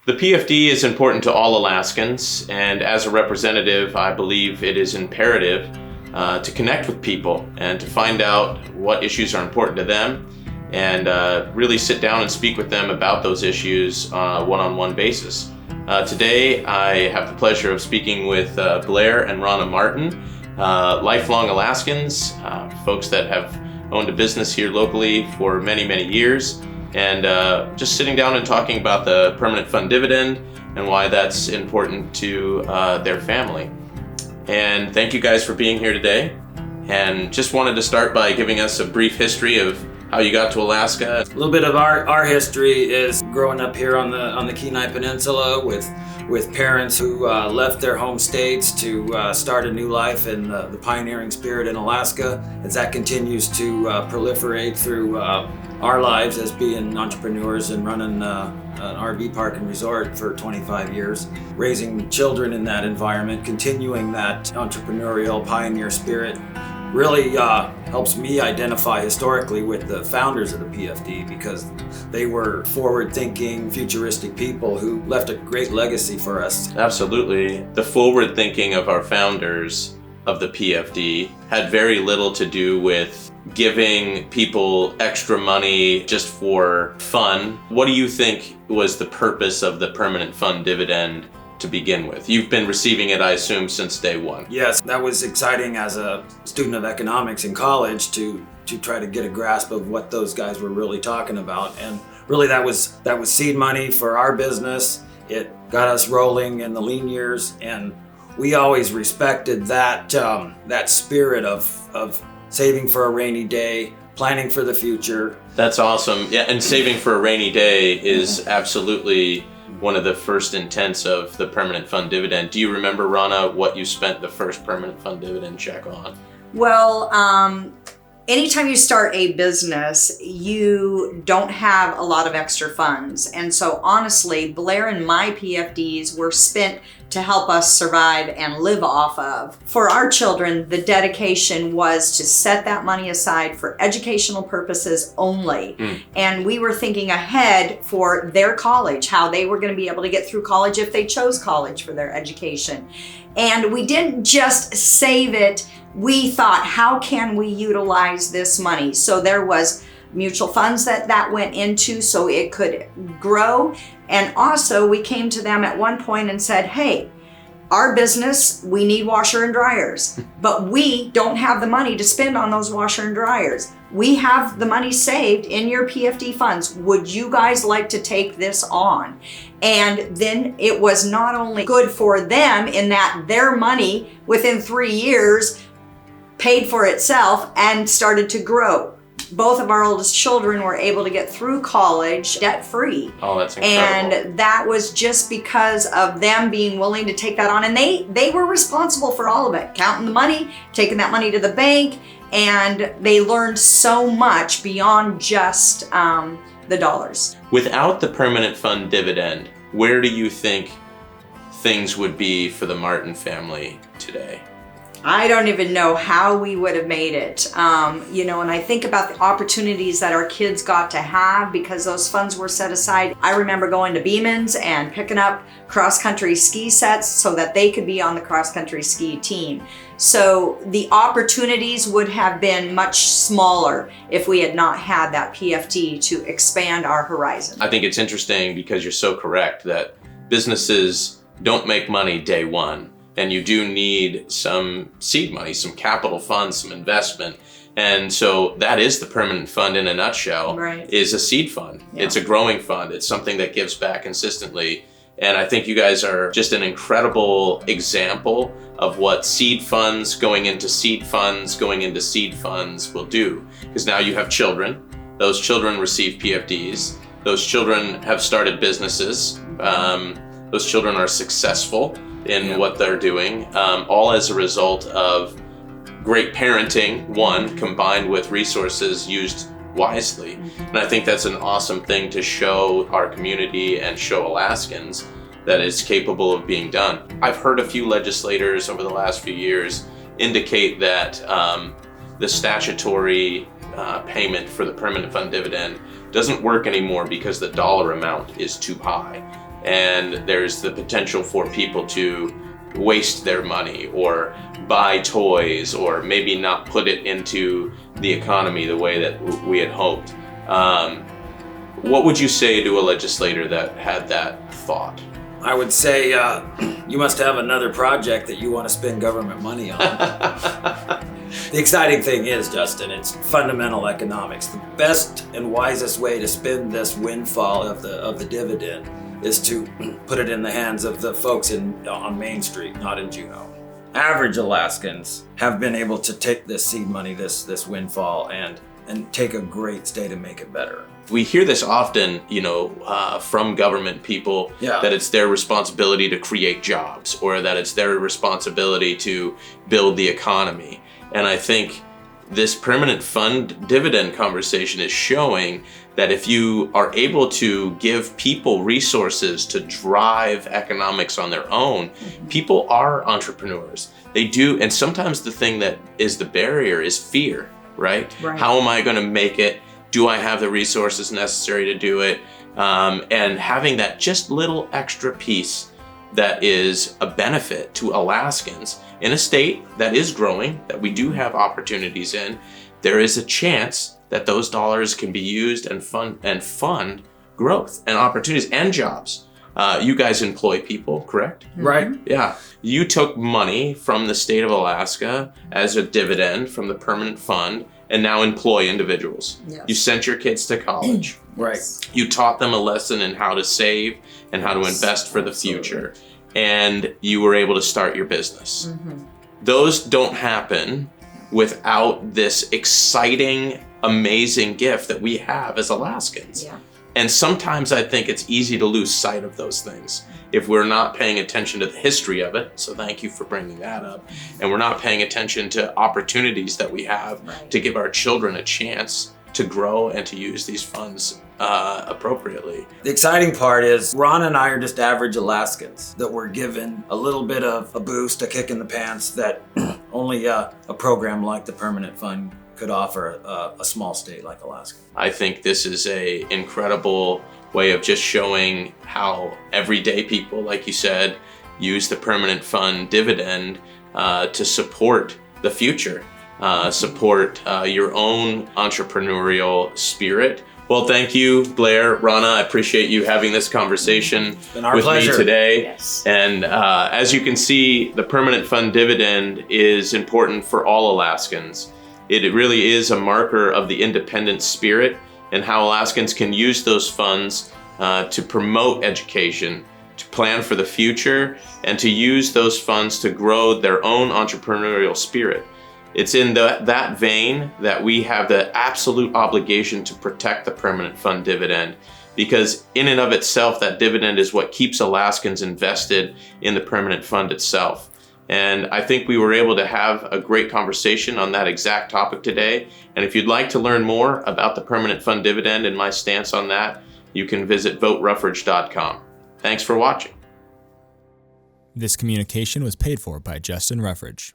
The PFD is important to all Alaskans, and as a representative, I believe it is imperative to connect with people and to find out what issues are important to them and really sit down and speak with them about those issues on a one-on-one basis. Today, I have the pleasure of speaking with Blair and Ronna Martin, lifelong Alaskans, folks that have owned a business here locally for many, many years, and just sitting down and talking about the permanent fund dividend and why that's important to their family. And thank you guys for being here today. And just wanted to start by giving us a brief history of how you got to Alaska. A little bit of our history is growing up here on the Kenai Peninsula with parents who left their home states to start a new life in the pioneering spirit in Alaska, as that continues to proliferate through our lives as being entrepreneurs and running an RV park and resort for 25 years, raising children in that environment, continuing that entrepreneurial pioneer spirit. Really helps me identify historically with the founders of the PFD, because they were forward-thinking, futuristic people who left a great legacy for us. Absolutely. The forward thinking of our founders of the PFD had very little to do with giving people extra money just for fun. What do you think was the purpose of the permanent fund dividend to begin with? You've been receiving it, I assume, since day one. Yes, that was exciting as a student of economics in college to try to get a grasp of what those guys were really talking about. And really that was seed money for our business. It got us rolling in the lean years, and we always respected that spirit of saving for a rainy day, planning for the future. That's awesome. Yeah, and saving for a rainy day is absolutely one of the first intents of the permanent fund dividend. Do you remember, Ronna, what you spent the first permanent fund dividend check on? Well, anytime you start a business, you don't have a lot of extra funds. And so honestly, Blair and my PFDs were spent to help us survive and live off of. For our children, the dedication was to set that money aside for educational purposes only. And we were thinking ahead for their college, how they were going to be able to get through college if they chose college for their education. And we didn't just save it. We thought, how can we utilize this money? So there was mutual funds that went into so it could grow. And also we came to them at one point and said, hey, our business, we need washer and dryers, but we don't have the money to spend on those washer and dryers. We have the money saved in your PFD funds. Would you guys like to take this on? And then it was not only good for them in that their money within 3 years paid for itself and started to grow. Both of our oldest children were able to get through college debt-free. Oh, that's incredible. And that was just because of them being willing to take that on. And they were responsible for all of it, counting the money, taking that money to the bank, and they learned so much beyond just the dollars. Without the permanent fund dividend, where do you think things would be for the Martin family today? I don't even know how we would have made it. And I think about the opportunities that our kids got to have because those funds were set aside. I remember going to Beeman's and picking up cross-country ski sets so that they could be on the cross-country ski team. So the opportunities would have been much smaller if we had not had that PFD to expand our horizon. I think it's interesting because you're so correct that businesses don't make money day one. And you do need some seed money, some capital funds, some investment. And so that is the permanent fund in a nutshell, right. Is a seed fund. Yeah. It's a growing fund. It's something that gives back consistently. And I think you guys are just an incredible example of what seed funds going into seed funds going into seed funds will do. Because now you have children. Those children receive PFDs. Those children have started businesses. Those children are successful in what they're doing, all as a result of great parenting, one, combined with resources used wisely. And I think that's an awesome thing to show our community and show Alaskans that it's capable of being done. I've heard a few legislators over the last few years indicate that the statutory payment for the permanent fund dividend doesn't work anymore because the dollar amount is too high. and there's the potential for people to waste their money or buy toys or maybe not put it into the economy the way that we had hoped. What would you say to a legislator that had that thought? I would say you must have another project that you want to spend government money on. The exciting thing is, Justin, it's fundamental economics. The best and wisest way to spend this windfall of the dividend is to put it in the hands of the folks on Main Street, not in Juneau. Average Alaskans have been able to take this seed money, this windfall, and take a great state and make it better. We hear this often, from government people, that it's their responsibility to create jobs or that it's their responsibility to build the economy. And I think this permanent fund dividend conversation is showing that if you are able to give people resources to drive economics on their own, people are entrepreneurs. They do, and sometimes the thing that is the barrier is fear, right? How am I going to make it? Do I have the resources necessary to do it? And having that just little extra piece that is a benefit to Alaskans in a state that is growing, that we do have opportunities in, there is a chance that those dollars can be used and fund growth and opportunities and jobs. You guys employ people, correct? Right. Yeah. You took money from the state of Alaska as a dividend from the permanent fund and now employ individuals. Yes. You sent your kids to college. Right. You taught them a lesson in how to save and how to invest for the future. And you were able to start your business. Those don't happen without this exciting, amazing gift that we have as Alaskans. Yeah. And sometimes I think it's easy to lose sight of those things if we're not paying attention to the history of it. So thank you for bringing that up. And we're not paying attention to opportunities that we have to give our children a chance to grow and to use these funds appropriately. The exciting part is Ron and I are just average Alaskans that were given a little bit of a boost, a kick in the pants that only a program like the Permanent Fund could offer a small state like Alaska. I think this is an incredible way of just showing how everyday people, like you said, use the Permanent Fund dividend to support the future, support your own entrepreneurial spirit. Well, thank you, Blair, Rana. I appreciate you having this conversation with me today. Yes. And as you can see, the Permanent Fund dividend is important for all Alaskans. It really is a marker of the independent spirit and how Alaskans can use those funds to promote education, to plan for the future, and to use those funds to grow their own entrepreneurial spirit. It's in that vein that we have the absolute obligation to protect the Permanent Fund dividend, because in and of itself, that dividend is what keeps Alaskans invested in the Permanent Fund itself. And I think we were able to have a great conversation on that exact topic today. And if you'd like to learn more about the Permanent Fund dividend and my stance on that, you can visit voteruffridge.com. Thanks for watching. This communication was paid for by Justin Ruffridge.